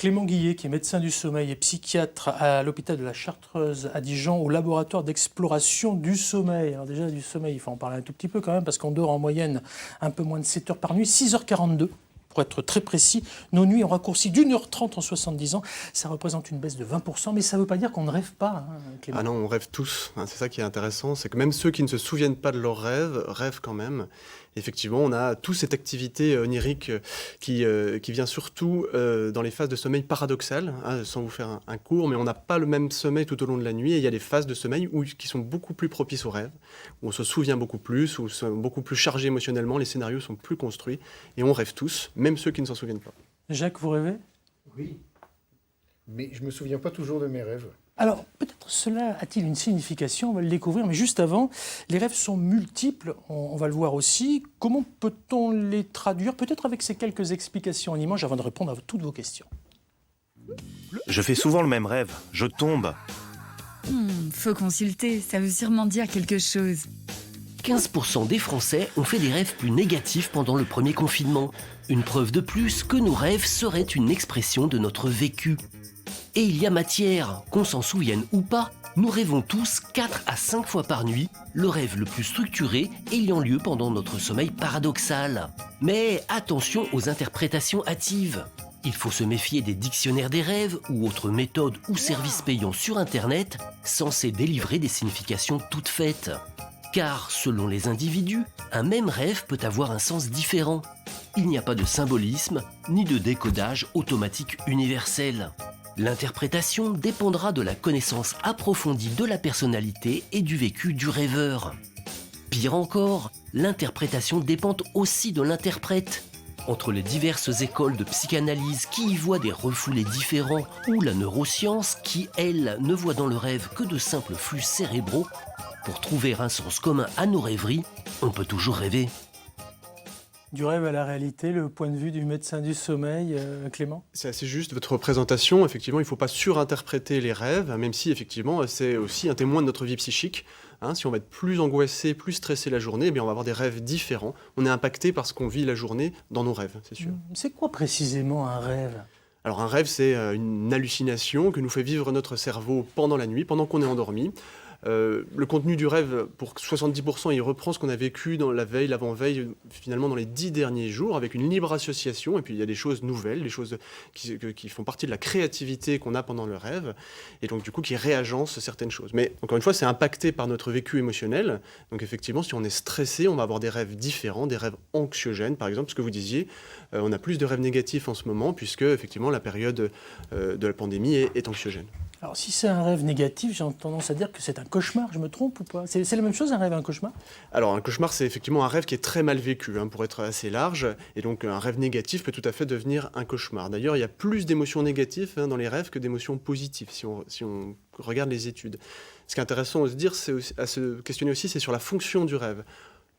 Clément Guillet, qui est médecin du sommeil et psychiatre à l'hôpital de la Chartreuse à Dijon, au laboratoire d'exploration du sommeil. Alors déjà, du sommeil, il faut en parler un tout petit peu quand même, parce qu'on dort en moyenne un peu moins de 7 heures par nuit, 6h42. Pour être très précis, nos nuits ont raccourci d'1h30 en 70 ans. Ça représente une baisse de 20%, mais ça ne veut pas dire qu'on ne rêve pas, Clément. Ah non, on rêve tous. C'est ça qui est intéressant, c'est que même ceux qui ne se souviennent pas de leurs rêves, rêvent quand même. Effectivement, on a toute cette activité onirique qui vient surtout dans les phases de sommeil paradoxal, sans vous faire un cours, mais on n'a pas le même sommeil tout au long de la nuit, et il y a des phases de sommeil qui sont beaucoup plus propices aux rêves, où on se souvient beaucoup plus, où sont beaucoup plus chargés émotionnellement, les scénarios sont plus construits, et on rêve tous, même ceux qui ne s'en souviennent pas. Jacques, vous rêvez ? Oui, mais je ne me souviens pas toujours de mes rêves. Alors, peut-être cela a-t-il une signification, on va le découvrir, mais juste avant, les rêves sont multiples, on va le voir aussi. Comment peut-on les traduire, peut-être avec ces quelques explications en images, avant de répondre à toutes vos questions. Je fais souvent le même rêve, je tombe. Faut consulter, ça veut sûrement dire quelque chose. 15% des Français ont fait des rêves plus négatifs pendant le premier confinement. Une preuve de plus que nos rêves seraient une expression de notre vécu. Et il y a matière, qu'on s'en souvienne ou pas, nous rêvons tous 4 à 5 fois par nuit, le rêve le plus structuré ayant lieu pendant notre sommeil paradoxal. Mais attention aux interprétations hâtives. Il faut se méfier des dictionnaires des rêves ou autres méthodes ou services payants sur Internet censés délivrer des significations toutes faites. Car, selon les individus, un même rêve peut avoir un sens différent. Il n'y a pas de symbolisme ni de décodage automatique universel. L'interprétation dépendra de la connaissance approfondie de la personnalité et du vécu du rêveur. Pire encore, l'interprétation dépend aussi de l'interprète. Entre les diverses écoles de psychanalyse qui y voient des refoulés différents ou la neuroscience qui, elle, ne voit dans le rêve que de simples flux cérébraux, pour trouver un sens commun à nos rêveries, on peut toujours rêver. Du rêve à la réalité, le point de vue du médecin du sommeil, Clément ? C'est assez juste, votre présentation, effectivement, il ne faut pas surinterpréter les rêves, même si, effectivement, c'est aussi un témoin de notre vie psychique. Si on va être plus angoissé, plus stressé la journée, on va avoir des rêves différents. On est impacté par ce qu'on vit la journée dans nos rêves, c'est sûr. C'est quoi précisément un rêve ? Alors un rêve, c'est une hallucination que nous fait vivre notre cerveau pendant la nuit, pendant qu'on est endormi. Le contenu du rêve, pour 70%, il reprend ce qu'on a vécu dans la veille, l'avant-veille, finalement dans les 10 derniers jours, avec une libre association. Et puis il y a des choses nouvelles, des choses qui font partie de la créativité qu'on a pendant le rêve, et donc du coup qui réagencent certaines choses. Mais encore une fois, c'est impacté par notre vécu émotionnel. Donc effectivement, si on est stressé, on va avoir des rêves différents, des rêves anxiogènes, par exemple, ce que vous disiez. On a plus de rêves négatifs en ce moment, puisque effectivement la période de la pandémie est anxiogène. Alors si c'est un rêve négatif, j'ai tendance à dire que c'est un cauchemar, je me trompe ou pas ? C'est la même chose, un rêve et un cauchemar ? Alors un cauchemar, c'est effectivement un rêve qui est très mal vécu, pour être assez large, et donc un rêve négatif peut tout à fait devenir un cauchemar. D'ailleurs, il y a plus d'émotions négatives dans les rêves que d'émotions positives, si on regarde les études. Ce qui est intéressant à se dire, à se questionner aussi, c'est sur la fonction du rêve.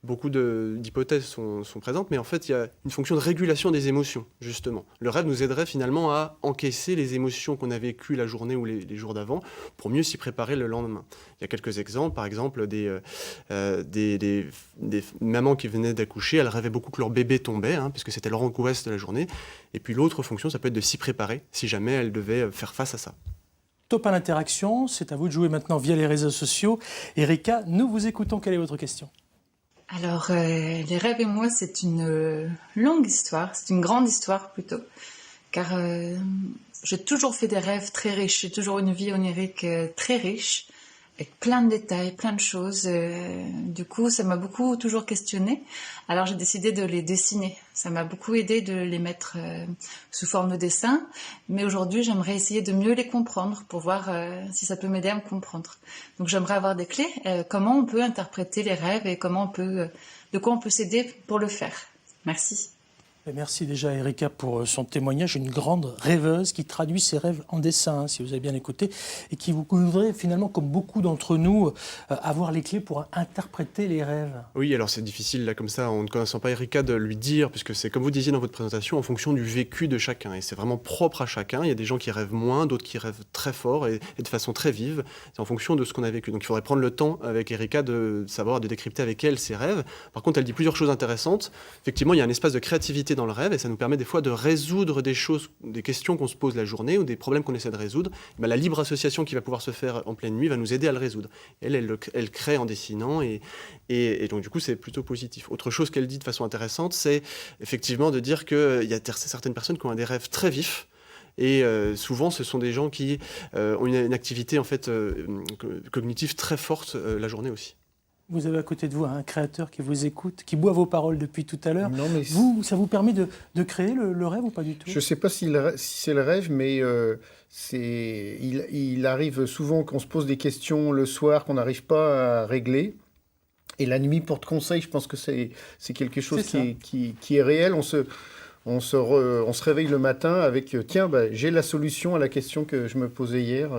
Beaucoup d'hypothèses sont présentes, mais en fait, il y a une fonction de régulation des émotions, justement. Le rêve nous aiderait finalement à encaisser les émotions qu'on a vécues la journée ou les jours d'avant pour mieux s'y préparer le lendemain. Il y a quelques exemples, par exemple, des mamans qui venaient d'accoucher, elles rêvaient beaucoup que leur bébé tombait, puisque c'était leur angoisse de la journée. Et puis l'autre fonction, ça peut être de s'y préparer, si jamais elles devaient faire face à ça. Top à l'interaction, c'est à vous de jouer maintenant via les réseaux sociaux. Erika, nous vous écoutons, quelle est votre question ? Alors, les rêves et moi, c'est une longue histoire, c'est une grande histoire plutôt, car j'ai toujours fait des rêves très riches, j'ai toujours une vie onirique très riche, avec plein de détails, plein de choses. Du coup, ça m'a beaucoup toujours questionnée. Alors j'ai décidé de les dessiner. Ça m'a beaucoup aidé de les mettre sous forme de dessin. Mais aujourd'hui, j'aimerais essayer de mieux les comprendre pour voir si ça peut m'aider à me comprendre. Donc j'aimerais avoir des clés. Comment on peut interpréter les rêves et de quoi on peut s'aider pour le faire. Merci. Merci déjà Erika pour son témoignage, une grande rêveuse qui traduit ses rêves en dessin, si vous avez bien écouté, et qui voudrait finalement, comme beaucoup d'entre nous, avoir les clés pour interpréter les rêves. Oui, alors c'est difficile là comme ça, en ne connaissant pas Erika, de lui dire, puisque c'est comme vous disiez dans votre présentation, en fonction du vécu de chacun, et c'est vraiment propre à chacun. Il y a des gens qui rêvent moins, d'autres qui rêvent très fort et de façon très vive, c'est en fonction de ce qu'on a vécu. Donc il faudrait prendre le temps avec Erika de savoir, de décrypter avec elle ses rêves. Par contre, elle dit plusieurs choses intéressantes. Effectivement, il y a un espace de créativité dans le rêve et ça nous permet des fois de résoudre des choses, des questions qu'on se pose la journée ou des problèmes qu'on essaie de résoudre. Ben, la libre association qui va pouvoir se faire en pleine nuit va nous aider à le résoudre. Elle crée en dessinant et donc du coup c'est plutôt positif. Autre chose qu'elle dit de façon intéressante, c'est effectivement de dire qu'il y a certaines personnes qui ont des rêves très vifs. Et souvent, ce sont des gens qui ont une activité en fait, cognitive très forte la journée aussi. Vous avez à côté de vous un créateur qui vous écoute, qui boit vos paroles depuis tout à l'heure. Non, mais Ça vous permet de créer le rêve ou pas du tout? je ne sais pas si c'est le rêve, mais il arrive souvent qu'on se pose des questions le soir qu'on n'arrive pas à régler. Et la nuit porte conseil, je pense que c'est quelque chose qui est réel. On se réveille le matin avec tiens, j'ai la solution à la question que je me posais hier.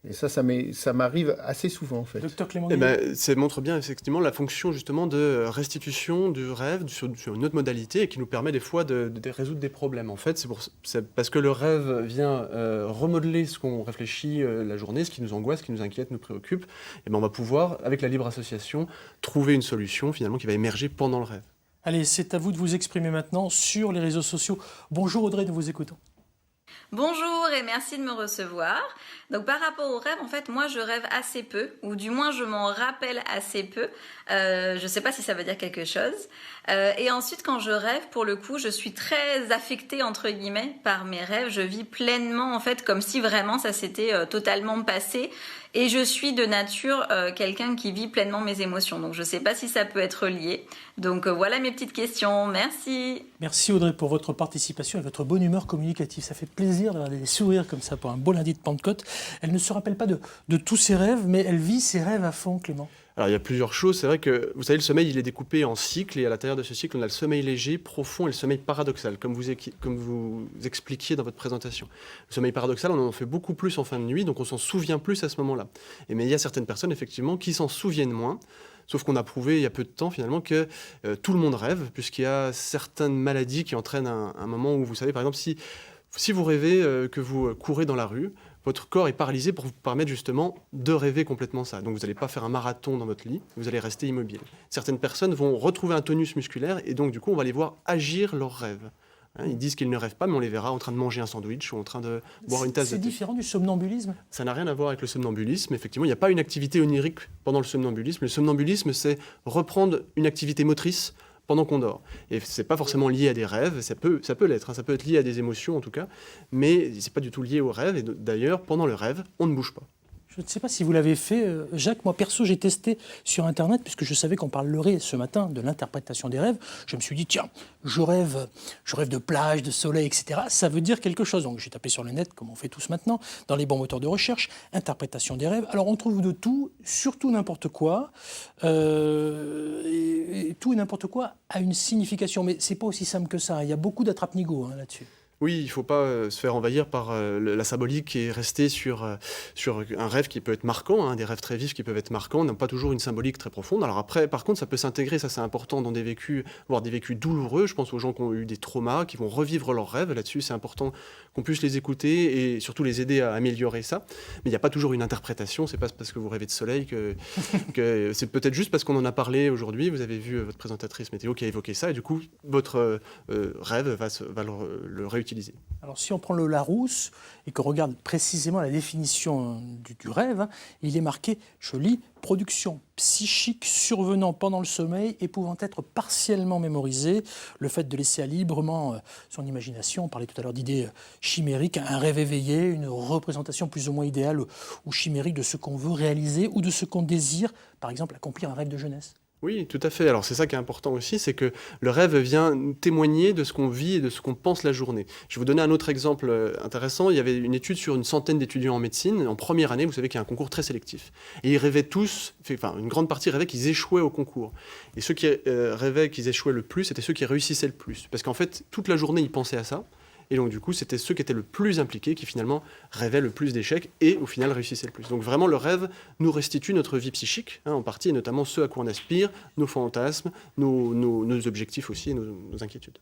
Et ça m'arrive assez souvent en fait. Docteur Clément, ça montre bien effectivement la fonction justement de restitution du rêve sur une autre modalité et qui nous permet des fois de résoudre des problèmes. En fait, c'est parce que le rêve vient remodeler ce qu'on réfléchit la journée, ce qui nous angoisse, ce qui nous inquiète, nous préoccupe. Et on va pouvoir, avec la libre association, trouver une solution finalement qui va émerger pendant le rêve. Allez, c'est à vous de vous exprimer maintenant sur les réseaux sociaux. Bonjour Audrey, nous vous écoutons. Bonjour et merci de me recevoir. Donc par rapport au rêve, en fait, moi je rêve assez peu, ou du moins je m'en rappelle assez peu. Je ne sais pas si ça veut dire quelque chose. Et ensuite, quand je rêve, pour le coup, je suis très affectée entre guillemets par mes rêves. Je vis pleinement, en fait, comme si vraiment ça s'était totalement passé. Et je suis de nature quelqu'un qui vit pleinement mes émotions. Donc je ne sais pas si ça peut être lié. Donc voilà mes petites questions. Merci. Merci Audrey pour votre participation et votre bonne humeur communicative. Ça fait plaisir d'avoir des sourires comme ça pour un beau lundi de Pentecôte. Elle ne se rappelle pas de tous ses rêves, mais elle vit ses rêves à fond, Clément. Alors il y a plusieurs choses. C'est vrai que, vous savez, le sommeil, il est découpé en cycles et à l'intérieur de ce cycle, on a le sommeil léger, profond et le sommeil paradoxal, comme vous expliquiez dans votre présentation. Le sommeil paradoxal, on en fait beaucoup plus en fin de nuit, donc on s'en souvient plus à ce moment-là. Mais il y a certaines personnes, effectivement, qui s'en souviennent moins. Sauf qu'on a prouvé il y a peu de temps finalement que tout le monde rêve, puisqu'il y a certaines maladies qui entraînent un moment où, vous savez, par exemple, si vous rêvez que vous courez dans la rue, votre corps est paralysé pour vous permettre justement de rêver complètement ça. Donc vous n'allez pas faire un marathon dans votre lit, vous allez rester immobile. Certaines personnes vont retrouver un tonus musculaire et donc du coup on va les voir agir leurs rêves. Ils disent qu'ils ne rêvent pas, mais on les verra en train de manger un sandwich ou en train de boire une tasse de thé. C'est différent du somnambulisme? Ça n'a rien à voir avec le somnambulisme. Effectivement, il n'y a pas une activité onirique pendant le somnambulisme. Le somnambulisme, c'est reprendre une activité motrice pendant qu'on dort. Et c'est pas forcément lié à des rêves, ça peut l'être, ça peut être lié à des émotions en tout cas, mais c'est pas du tout lié aux rêves. Et d'ailleurs, pendant le rêve, on ne bouge pas. Je ne sais pas si vous l'avez fait, Jacques. Moi, perso, j'ai testé sur Internet, puisque je savais qu'on parlerait ce matin de l'interprétation des rêves. Je me suis dit, tiens, je rêve de plage, de soleil, etc. Ça veut dire quelque chose. Donc, j'ai tapé sur le net, comme on fait tous maintenant, dans les bons moteurs de recherche, interprétation des rêves. Alors, on trouve de tout, surtout n'importe quoi. Et tout et n'importe quoi a une signification. Mais c'est pas aussi simple que ça. Il y a beaucoup d'attrape-nigo là-dessus. Oui, il ne faut pas se faire envahir par la symbolique qui est restée sur un rêve qui peut être marquant, des rêves très vifs qui peuvent être marquants, n'ont pas toujours une symbolique très profonde. Alors après, par contre, ça peut s'intégrer, ça c'est important, dans des vécus, voire des vécus douloureux. Je pense aux gens qui ont eu des traumas, qui vont revivre leurs rêves. Là-dessus, c'est important qu'on puisse les écouter et surtout les aider à améliorer ça. Mais il n'y a pas toujours une interprétation, c'est pas parce que vous rêvez de soleil que c'est peut-être juste parce qu'on en a parlé aujourd'hui. Vous avez vu votre présentatrice météo qui a évoqué ça et du coup, votre rêve va le réutiliser. Alors si on prend le Larousse et qu'on regarde précisément la définition du rêve, il est marqué, je lis, production psychique survenant pendant le sommeil et pouvant être partiellement mémorisée, le fait de laisser librement son imagination, on parlait tout à l'heure d'idées chimériques, un rêve éveillé, une représentation plus ou moins idéale ou chimérique de ce qu'on veut réaliser ou de ce qu'on désire, par exemple accomplir un rêve de jeunesse. Oui, tout à fait. Alors c'est ça qui est important aussi, c'est que le rêve vient témoigner de ce qu'on vit et de ce qu'on pense la journée. Je vais vous donner un autre exemple intéressant. Il y avait une étude sur une centaine d'étudiants en médecine. En première année, vous savez qu'il y a un concours très sélectif. Et ils rêvaient tous, une grande partie rêvaient qu'ils échouaient au concours. Et ceux qui rêvaient qu'ils échouaient le plus, c'était ceux qui réussissaient le plus. Parce qu'en fait, toute la journée, ils pensaient à ça. Et donc, du coup, c'était ceux qui étaient le plus impliqués qui, finalement, rêvaient le plus d'échecs et, au final, réussissaient le plus. Donc, vraiment, le rêve nous restitue notre vie psychique, en partie, et notamment ce à quoi on aspire, nos fantasmes, nos objectifs aussi et nos inquiétudes.